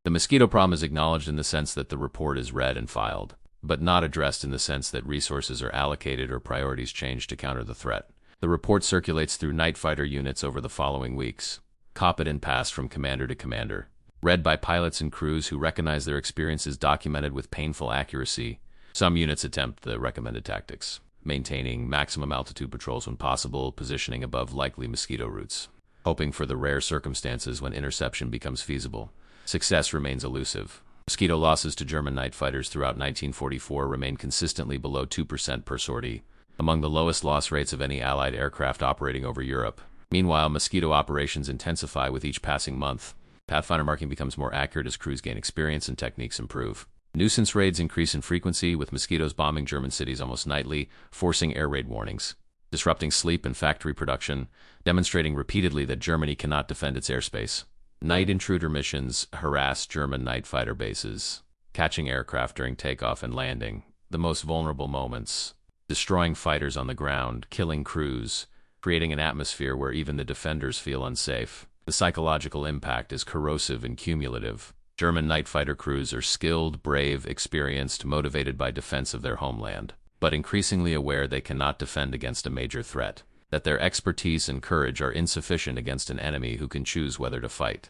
The Mosquito problem is acknowledged in the sense that the report is read and filed, but not addressed in the sense that resources are allocated or priorities changed to counter the threat. The report circulates through night fighter units over the following weeks, copied and passed from commander to commander, read by pilots and crews who recognize their experiences documented with painful accuracy. Some units attempt the recommended tactics, maintaining maximum altitude patrols when possible, positioning above likely Mosquito routes, hoping for the rare circumstances when interception becomes feasible. Success remains elusive. Mosquito losses to German night fighters throughout 1944 remain consistently below 2% per sortie, among the lowest loss rates of any Allied aircraft operating over Europe. Meanwhile, Mosquito operations intensify with each passing month. Pathfinder marking becomes more accurate as crews gain experience and techniques improve. Nuisance raids increase in frequency, with Mosquitoes bombing German cities almost nightly, forcing air raid warnings, disrupting sleep and factory production, demonstrating repeatedly that Germany cannot defend its airspace. Night intruder missions harass German night fighter bases, catching aircraft during takeoff and landing, the most vulnerable moments, destroying fighters on the ground, killing crews, creating an atmosphere where even the defenders feel unsafe. The psychological impact is corrosive and cumulative. German night fighter crews are skilled, brave, experienced, motivated by defense of their homeland, but increasingly aware they cannot defend against a major threat, that their expertise and courage are insufficient against an enemy who can choose whether to fight.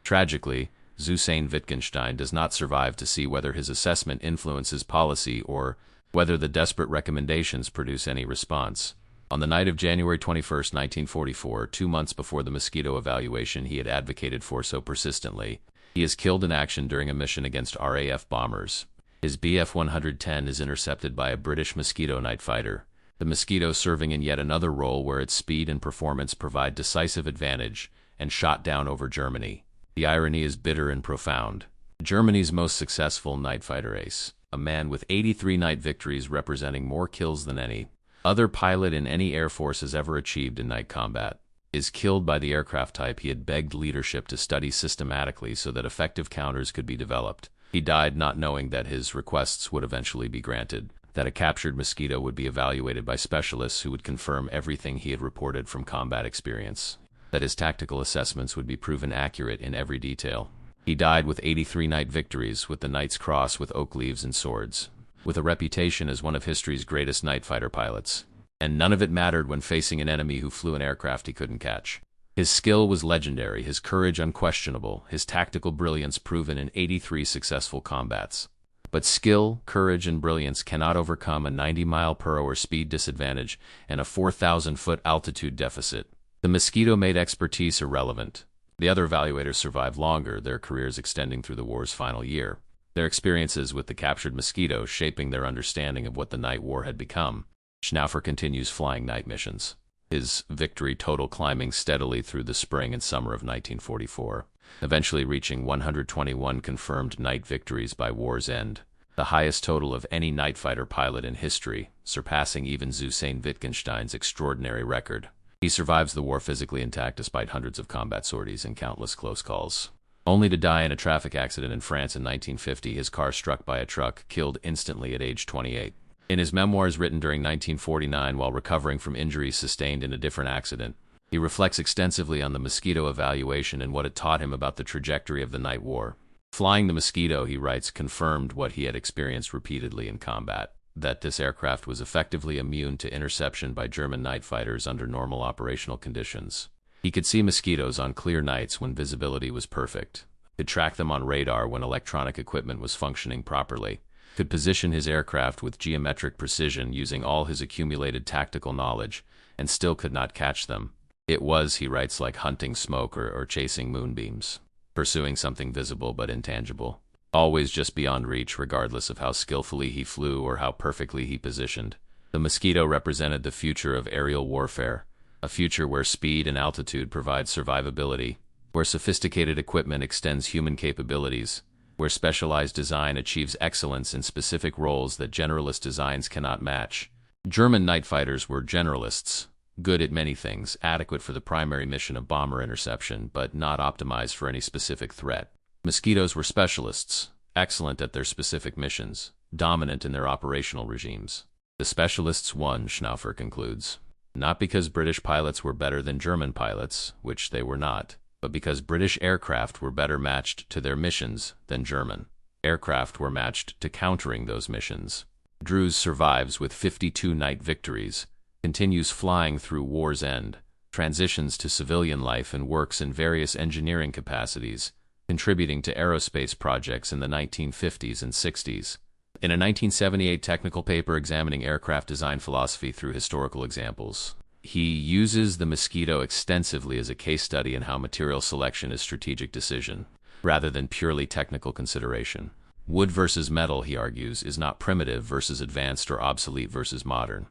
Tragically, Zhusein Wittgenstein does not survive to see whether his assessment influences policy or whether the desperate recommendations produce any response. On the night of January 21, 1944, 2 months before the Mosquito evaluation he had advocated for so persistently, he is killed in action during a mission against RAF bombers. His Bf-110 is intercepted by a British Mosquito night fighter, the Mosquito serving in yet another role where its speed and performance provide decisive advantage, and shot down over Germany. The irony is bitter and profound. Germany's most successful night fighter ace, a man with 83 night victories representing more kills than any other pilot in any air force has ever achieved in night combat, Is killed by the aircraft type he had begged leadership to study systematically so that effective counters could be developed. He died not knowing that his requests would eventually be granted, that a captured Mosquito would be evaluated by specialists who would confirm everything he had reported from combat experience, that his tactical assessments would be proven accurate in every detail. He died with 83 night victories, with the Knight's Cross with oak leaves and swords, with a reputation as one of history's greatest night fighter pilots. And none of it mattered when facing an enemy who flew an aircraft he couldn't catch. His skill was legendary, his courage unquestionable, his tactical brilliance proven in 83 successful combats. But skill, courage, and brilliance cannot overcome a 90-mile-per-hour speed disadvantage and a 4,000-foot altitude deficit. The Mosquito made expertise irrelevant. The other evaluators survived longer, their careers extending through the war's final year, their experiences with the captured Mosquito shaping their understanding of what the night war had become. Schnaufer continues flying night missions, his victory total climbing steadily through the spring and summer of 1944, eventually reaching 121 confirmed night victories by war's end, the highest total of any night fighter pilot in history, surpassing even Hussein Wittgenstein's extraordinary record. He survives the war physically intact despite hundreds of combat sorties and countless close calls, only to die in a traffic accident in France in 1950, his car struck by a truck, killed instantly at age 28. In his memoirs written during 1949 while recovering from injuries sustained in a different accident, he reflects extensively on the Mosquito evaluation and what it taught him about the trajectory of the night war. Flying the Mosquito, he writes, confirmed what he had experienced repeatedly in combat, that this aircraft was effectively immune to interception by German night fighters under normal operational conditions. He could see Mosquitoes on clear nights when visibility was perfect, could track them on radar when electronic equipment was functioning properly, could position his aircraft with geometric precision using all his accumulated tactical knowledge, and still could not catch them. It was, he writes, like hunting smoke or chasing moonbeams, pursuing something visible but intangible, always just beyond reach regardless of how skillfully he flew or how perfectly he positioned. The Mosquito represented the future of aerial warfare, a future where speed and altitude provide survivability, where sophisticated equipment extends human capabilities, where specialized design achieves excellence in specific roles that generalist designs cannot match. German night fighters were generalists, good at many things, adequate for the primary mission of bomber interception, but not optimized for any specific threat. Mosquitoes were specialists, excellent at their specific missions, dominant in their operational regimes. The specialists won, Schnaufer concludes, not because British pilots were better than German pilots, which they were not, but because British aircraft were better matched to their missions than German aircraft were matched to countering those missions. Drews survives with 52 night victories, continues flying through war's end, transitions to civilian life and works in various engineering capacities, contributing to aerospace projects in the 1950s and 60s. In a 1978 technical paper examining aircraft design philosophy through historical examples, he uses the Mosquito extensively as a case study in how material selection is strategic decision, rather than purely technical consideration. Wood versus metal, he argues, is not primitive versus advanced or obsolete versus modern.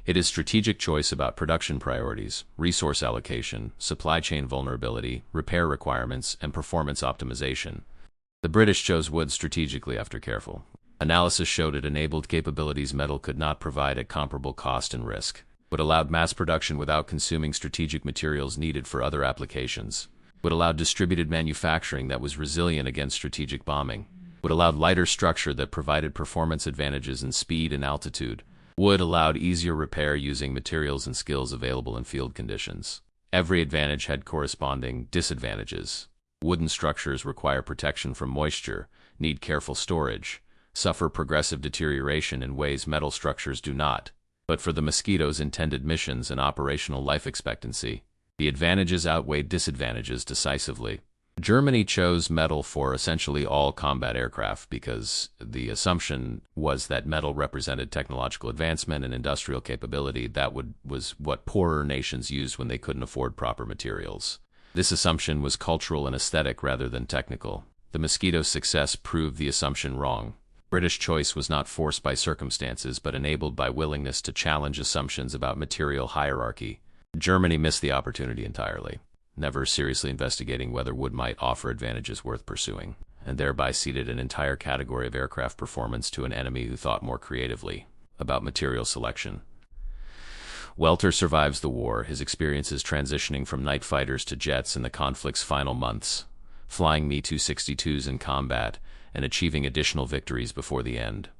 It is strategic choice about production priorities, resource allocation, supply chain vulnerability, repair requirements, and performance optimization. The British chose wood strategically after careful analysis showed it enabled capabilities metal could not provide at comparable cost and risk, but allowed mass production without consuming strategic materials needed for other applications, would allow distributed manufacturing that was resilient against strategic bombing, would allow lighter structure that provided performance advantages in speed and altitude, wood allowed easier repair using materials and skills available in field conditions. Every advantage had corresponding disadvantages. Wooden structures require protection from moisture, need careful storage, suffer progressive deterioration in ways metal structures do not. But for the Mosquito's intended missions and operational life expectancy, the advantages outweighed disadvantages decisively. Germany chose metal for essentially all combat aircraft because the assumption was that metal represented technological advancement and industrial capability that was what poorer nations used when they couldn't afford proper materials. This assumption was cultural and aesthetic rather than technical. The Mosquito's success proved the assumption wrong. British choice was not forced by circumstances but enabled by willingness to challenge assumptions about material hierarchy. Germany missed the opportunity entirely, never seriously investigating whether wood might offer advantages worth pursuing, and thereby ceded an entire category of aircraft performance to an enemy who thought more creatively about material selection. Welter survives the war, his experiences transitioning from night fighters to jets in the conflict's final months, flying Me-262s in combat, and achieving additional victories before the end.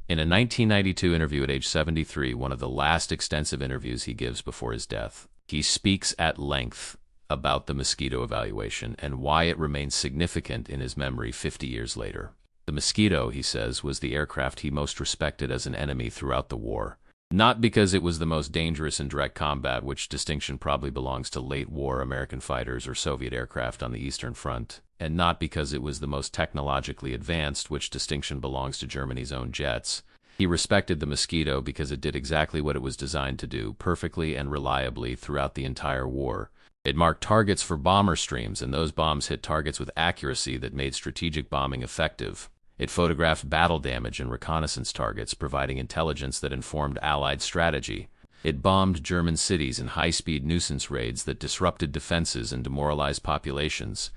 In a 1992 interview at age 73, one of the last extensive interviews he gives before his death, he speaks at length about the Mosquito evaluation and why it remains significant in his memory 50 years later. The Mosquito, he says, was the aircraft he most respected as an enemy throughout the war. Not because it was the most dangerous in direct combat, which distinction probably belongs to late-war American fighters or Soviet aircraft on the Eastern Front, and not because it was the most technologically advanced, which distinction belongs to Germany's own jets. He respected the Mosquito because it did exactly what it was designed to do, perfectly and reliably throughout the entire war. It marked targets for bomber streams, and those bombs hit targets with accuracy that made strategic bombing effective. It photographed battle damage and reconnaissance targets, providing intelligence that informed Allied strategy. It bombed German cities in high-speed nuisance raids that disrupted defenses and demoralized populations.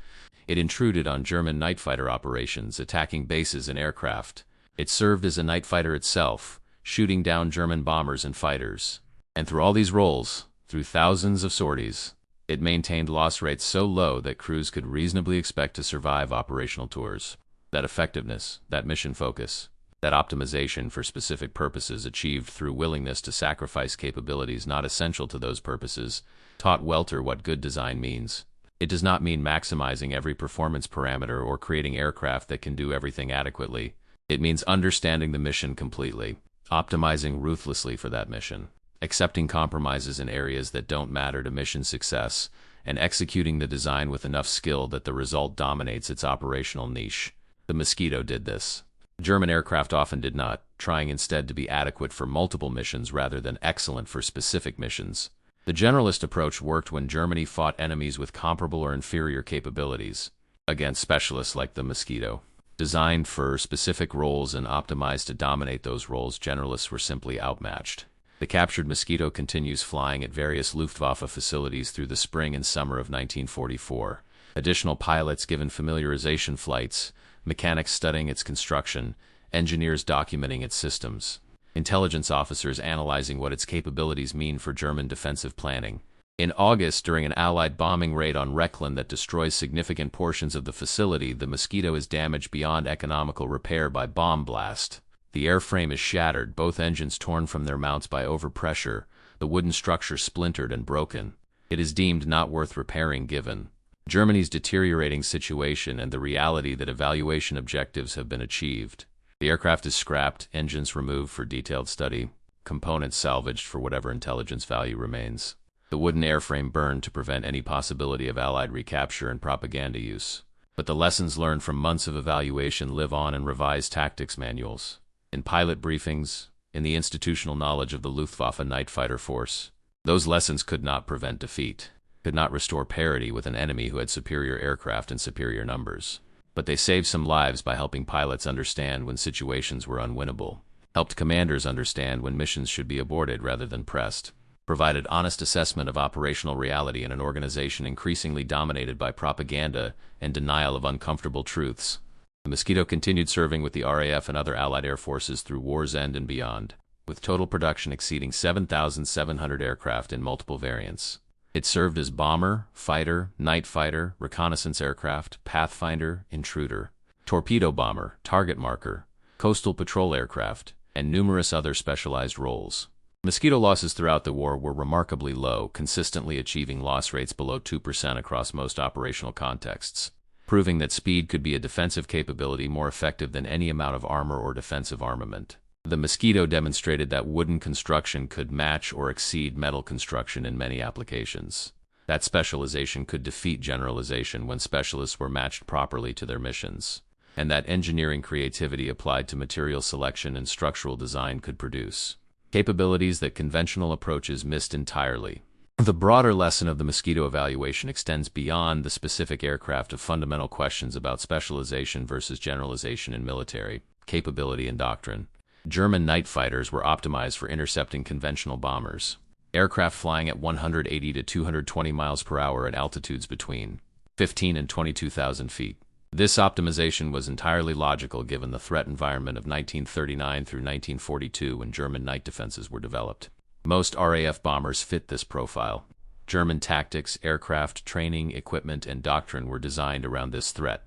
It intruded on German night fighter operations, attacking bases and aircraft. It served as a night fighter itself, shooting down German bombers and fighters. And through all these roles, through thousands of sorties, it maintained loss rates so low that crews could reasonably expect to survive operational tours. That effectiveness, that mission focus, that optimization for specific purposes achieved through willingness to sacrifice capabilities not essential to those purposes, taught Welter what good design means. It does not mean maximizing every performance parameter or creating aircraft that can do everything adequately. It means understanding the mission completely, optimizing ruthlessly for that mission, accepting compromises in areas that don't matter to mission success, and executing the design with enough skill that the result dominates its operational niche. The Mosquito did this. German aircraft often did not, trying instead to be adequate for multiple missions rather than excellent for specific missions. The generalist approach worked when Germany fought enemies with comparable or inferior capabilities, against specialists like the Mosquito. Designed for specific roles and optimized to dominate those roles, generalists were simply outmatched. The captured Mosquito continues flying at various Luftwaffe facilities through the spring and summer of 1944. Additional pilots given familiarization flights, mechanics studying its construction, engineers documenting its systems, intelligence officers analyzing what its capabilities mean for German defensive planning. In August, during an Allied bombing raid on Rechlin that destroys significant portions of the facility, the Mosquito is damaged beyond economical repair by bomb blast. The airframe is shattered, both engines torn from their mounts by overpressure, the wooden structure splintered and broken. It is deemed not worth repairing given Germany's deteriorating situation and the reality that evaluation objectives have been achieved. The aircraft is scrapped, engines removed for detailed study, components salvaged for whatever intelligence value remains. The wooden airframe burned to prevent any possibility of Allied recapture and propaganda use. But the lessons learned from months of evaluation live on in revised tactics manuals, in pilot briefings, in the institutional knowledge of the Luftwaffe night fighter force. Those lessons could not prevent defeat, could not restore parity with an enemy who had superior aircraft and superior numbers. But they saved some lives by helping pilots understand when situations were unwinnable, helped commanders understand when missions should be aborted rather than pressed, provided honest assessment of operational reality in an organization increasingly dominated by propaganda and denial of uncomfortable truths. The Mosquito continued serving with the RAF and other Allied air forces through war's end and beyond, with total production exceeding 7,700 aircraft in multiple variants. It served as bomber, fighter, night fighter, reconnaissance aircraft, pathfinder, intruder, torpedo bomber, target marker, coastal patrol aircraft, and numerous other specialized roles. Mosquito losses throughout the war were remarkably low, consistently achieving loss rates below 2% across most operational contexts, proving that speed could be a defensive capability more effective than any amount of armor or defensive armament. The Mosquito demonstrated that wooden construction could match or exceed metal construction in many applications. That specialization could defeat generalization when specialists were matched properly to their missions, and that engineering creativity applied to material selection and structural design could produce capabilities that conventional approaches missed entirely. The broader lesson of the Mosquito evaluation extends beyond the specific aircraft to fundamental questions about specialization versus generalization in military capability and doctrine. German night fighters were optimized for intercepting conventional bombers, aircraft flying at 180 to 220 miles per hour at altitudes between 15 and 22,000 feet. This optimization was entirely logical given the threat environment of 1939 through 1942 when German night defenses were developed. Most RAF bombers fit this profile. German tactics, aircraft, training, equipment, and doctrine were designed around this threat.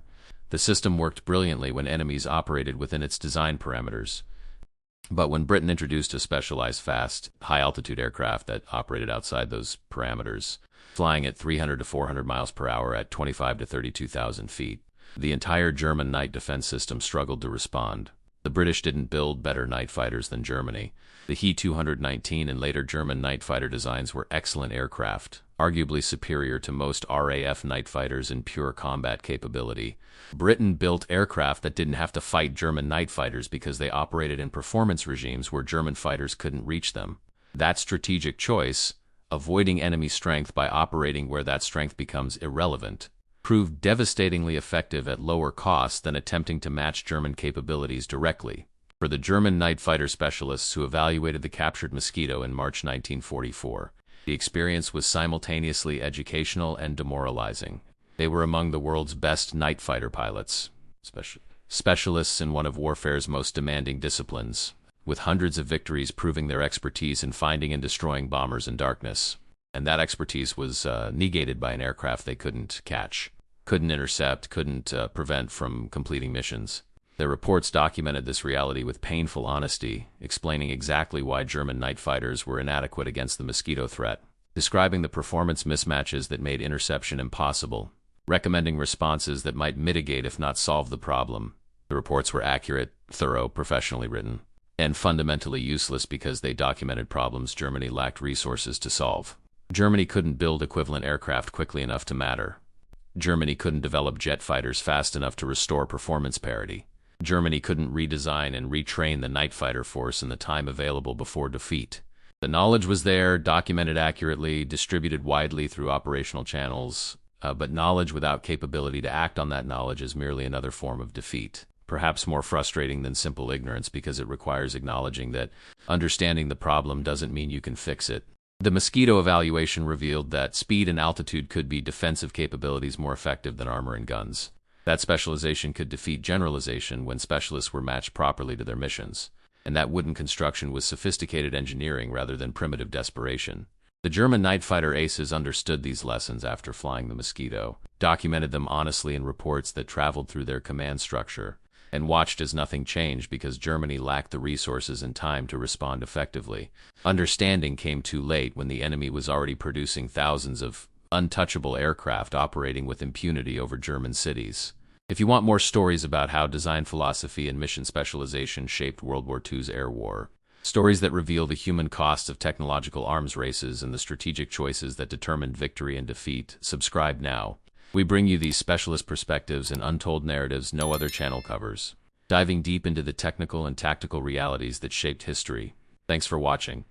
The system worked brilliantly when enemies operated within its design parameters. But when Britain introduced a specialized fast, high-altitude aircraft that operated outside those parameters, flying at 300 to 400 miles per hour at 25 to 32,000 feet, the entire German night defense system struggled to respond. The British didn't build better night fighters than Germany. The He-219 and later German night fighter designs were excellent aircraft, arguably superior to most RAF night fighters in pure combat capability. Britain built aircraft that didn't have to fight German night fighters because they operated in performance regimes where German fighters couldn't reach them. That strategic choice, avoiding enemy strength by operating where that strength becomes irrelevant, proved devastatingly effective at lower cost than attempting to match German capabilities directly. For the German night fighter specialists who evaluated the captured Mosquito in March 1944, the experience was simultaneously educational and demoralizing. They were among the world's best night fighter pilots, specialists in one of warfare's most demanding disciplines, with hundreds of victories proving their expertise in finding and destroying bombers in darkness. And that expertise was negated by an aircraft they couldn't catch, couldn't intercept, couldn't prevent from completing missions. Their reports documented this reality with painful honesty, explaining exactly why German night fighters were inadequate against the Mosquito threat, describing the performance mismatches that made interception impossible, recommending responses that might mitigate if not solve the problem. The reports were accurate, thorough, professionally written, and fundamentally useless because they documented problems Germany lacked resources to solve. Germany couldn't build equivalent aircraft quickly enough to matter. Germany couldn't develop jet fighters fast enough to restore performance parity. Germany couldn't redesign and retrain the night fighter force in the time available before defeat. The knowledge was there, documented accurately, distributed widely through operational channels, but knowledge without capability to act on that knowledge is merely another form of defeat. Perhaps more frustrating than simple ignorance because it requires acknowledging that understanding the problem doesn't mean you can fix it. The Mosquito evaluation revealed that speed and altitude could be defensive capabilities more effective than armor and guns. That specialization could defeat generalization when specialists were matched properly to their missions, and that wooden construction was sophisticated engineering rather than primitive desperation. The German night fighter aces understood these lessons after flying the Mosquito, documented them honestly in reports that traveled through their command structure, and watched as nothing changed because Germany lacked the resources and time to respond effectively. Understanding came too late when the enemy was already producing thousands of untouchable aircraft operating with impunity over German cities. If you want more stories about how design philosophy and mission specialization shaped World War II's air war, stories that reveal the human cost of technological arms races and the strategic choices that determined victory and defeat, subscribe now. We bring you these specialist perspectives and untold narratives no other channel covers, diving deep into the technical and tactical realities that shaped history. Thanks for watching.